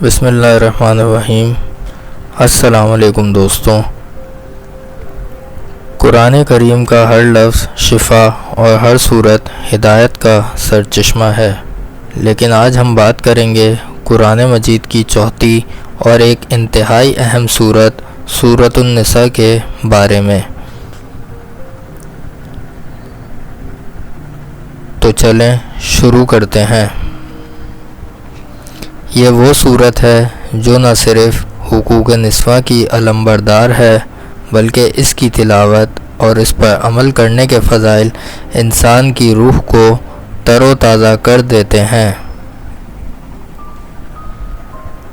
بسم اللہ الرحمن الرحیم۔ السلام علیکم دوستوں۔ قرآن کریم کا ہر لفظ شفا اور ہر صورت ہدایت کا سرچشمہ ہے، لیکن آج ہم بات کریں گے قرآن مجید کی چوتھی اور ایک انتہائی اہم سورۃ النساء کے بارے میں۔ تو چلیں شروع کرتے ہیں۔ یہ وہ صورت ہے جو نہ صرف حقوق نسواں کی علمبردار ہے، بلکہ اس کی تلاوت اور اس پر عمل کرنے کے فضائل انسان کی روح کو تر و تازہ کر دیتے ہیں۔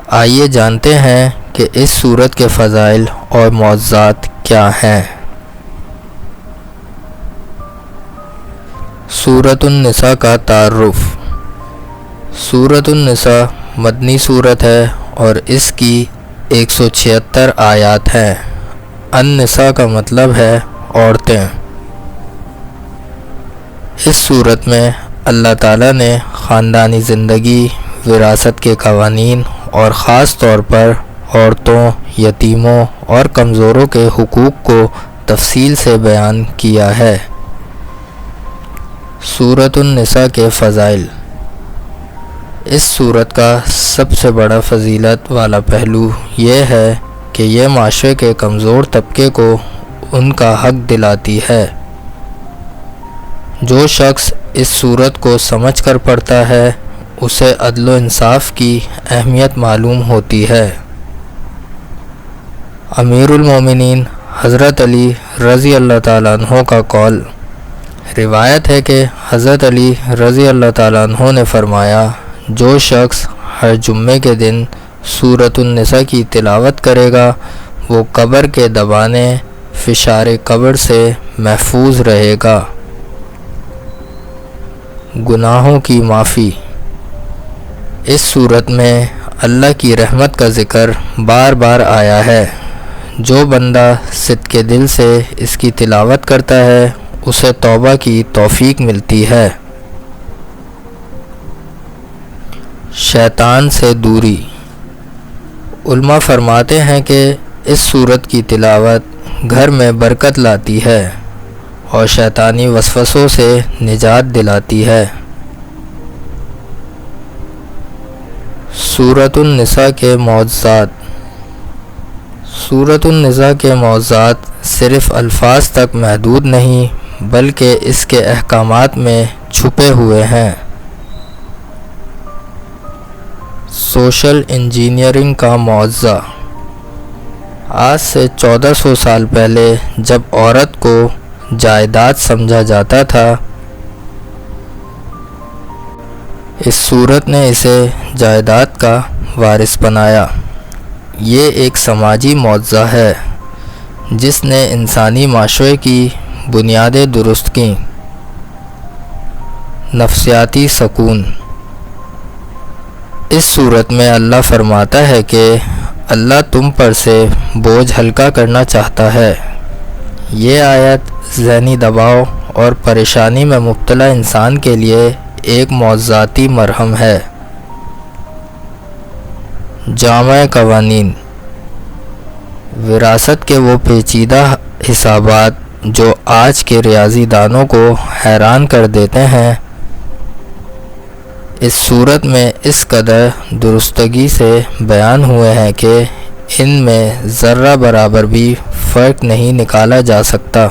آئیے جانتے ہیں کہ اس صورت کے فضائل اور معجزات کیا ہیں۔ سورۃ النساء کا تعارف۔ سورۃ النساء مدنی صورت ہے اور اس کی 176 آیات ہیں۔ النساء کا مطلب ہے عورتیں۔ اس صورت میں اللہ تعالیٰ نے خاندانی زندگی، وراثت کے قوانین اور خاص طور پر عورتوں، یتیموں اور کمزوروں کے حقوق کو تفصیل سے بیان کیا ہے۔ سورۃ النساء کے فضائل۔ اس صورت کا سب سے بڑا فضیلت والا پہلو یہ ہے کہ یہ معاشرے کے کمزور طبقے کو ان کا حق دلاتی ہے۔ جو شخص اس صورت کو سمجھ کر پڑھتا ہے اسے عدل و انصاف کی اہمیت معلوم ہوتی ہے۔ امیر المومنین حضرت علی رضی اللہ تعالیٰ عنہ کا قول۔ روایت ہے کہ حضرت علی رضی اللہ تعالیٰ عنہ نے فرمایا، جو شخص ہر جمعے کے دن سورۃ النساء کی تلاوت کرے گا وہ قبر کے دبانے فشار قبر سے محفوظ رہے گا۔ گناہوں کی معافی۔ اس صورت میں اللہ کی رحمت کا ذکر بار بار آیا ہے۔ جو بندہ صدق دل سے اس کی تلاوت کرتا ہے اسے توبہ کی توفیق ملتی ہے۔ شیطان سے دوری۔ علماء فرماتے ہیں کہ اس صورت کی تلاوت گھر میں برکت لاتی ہے اور شیطانی وسوسوں سے نجات دلاتی ہے۔ سورۃ النساء کے معجزات۔ سورۃ النساء کے معجزات صرف الفاظ تک محدود نہیں بلکہ اس کے احکامات میں چھپے ہوئے ہیں۔ سوشل انجینئرنگ کا معجزہ۔ آج سے 1400 سال پہلے جب عورت کو جائیداد سمجھا جاتا تھا، اس صورت نے اسے جائیداد کا وارث بنایا۔ یہ ایک سماجی معجزہ ہے جس نے انسانی معاشرے کی بنیادیں درست کیں۔ نفسیاتی سکون۔ اس صورت میں اللہ فرماتا ہے کہ اللہ تم پر سے بوجھ ہلکا کرنا چاہتا ہے۔ یہ آیت ذہنی دباؤ اور پریشانی میں مبتلا انسان کے لیے ایک معجزاتی مرہم ہے۔ جامع قوانین۔ وراثت کے وہ پیچیدہ حسابات جو آج کے ریاضی دانوں کو حیران کر دیتے ہیں، اس صورت میں اس قدر درستگی سے بیان ہوئے ہیں کہ ان میں ذرہ برابر بھی فرق نہیں نکالا جا سکتا۔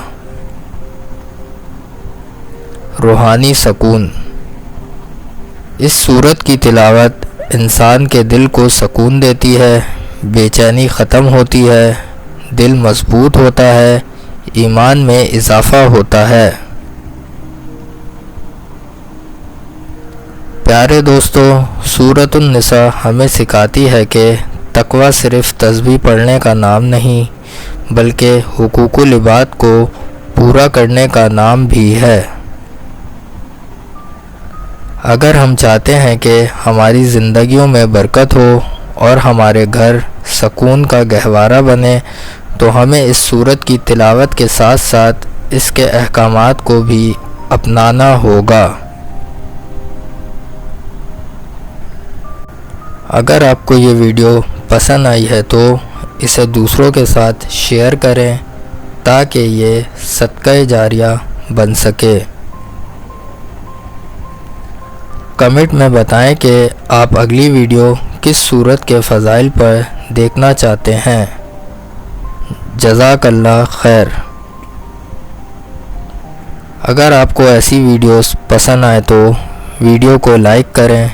روحانی سکون۔ اس صورت کی تلاوت انسان کے دل کو سکون دیتی ہے، بے چینی ختم ہوتی ہے، دل مضبوط ہوتا ہے، ایمان میں اضافہ ہوتا ہے۔ پیارے دوستو، سورۃ النساء ہمیں سکھاتی ہے کہ تقوی صرف تسبیح پڑھنے کا نام نہیں بلکہ حقوق العباد کو پورا کرنے کا نام بھی ہے۔ اگر ہم چاہتے ہیں کہ ہماری زندگیوں میں برکت ہو اور ہمارے گھر سکون کا گہوارہ بنے تو ہمیں اس سورت کی تلاوت کے ساتھ ساتھ اس کے احکامات کو بھی اپنانا ہوگا۔ اگر آپ کو یہ ویڈیو پسند آئی ہے تو اسے دوسروں کے ساتھ شیئر کریں تاکہ یہ صدقہ جاریہ بن سکے۔ کمنٹ میں بتائیں کہ آپ اگلی ویڈیو کس سورت کے فضائل پر دیکھنا چاہتے ہیں۔ جزاک اللہ خیر۔ اگر آپ کو ایسی ویڈیوز پسند آئے تو ویڈیو کو لائک کریں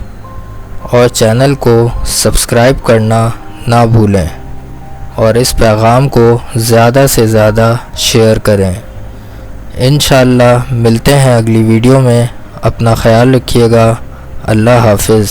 اور چینل کو سبسکرائب کرنا نہ بھولیں، اور اس پیغام کو زیادہ سے زیادہ شیئر کریں۔ انشاءاللہ ملتے ہیں اگلی ویڈیو میں۔ اپنا خیال رکھیے گا۔ اللہ حافظ۔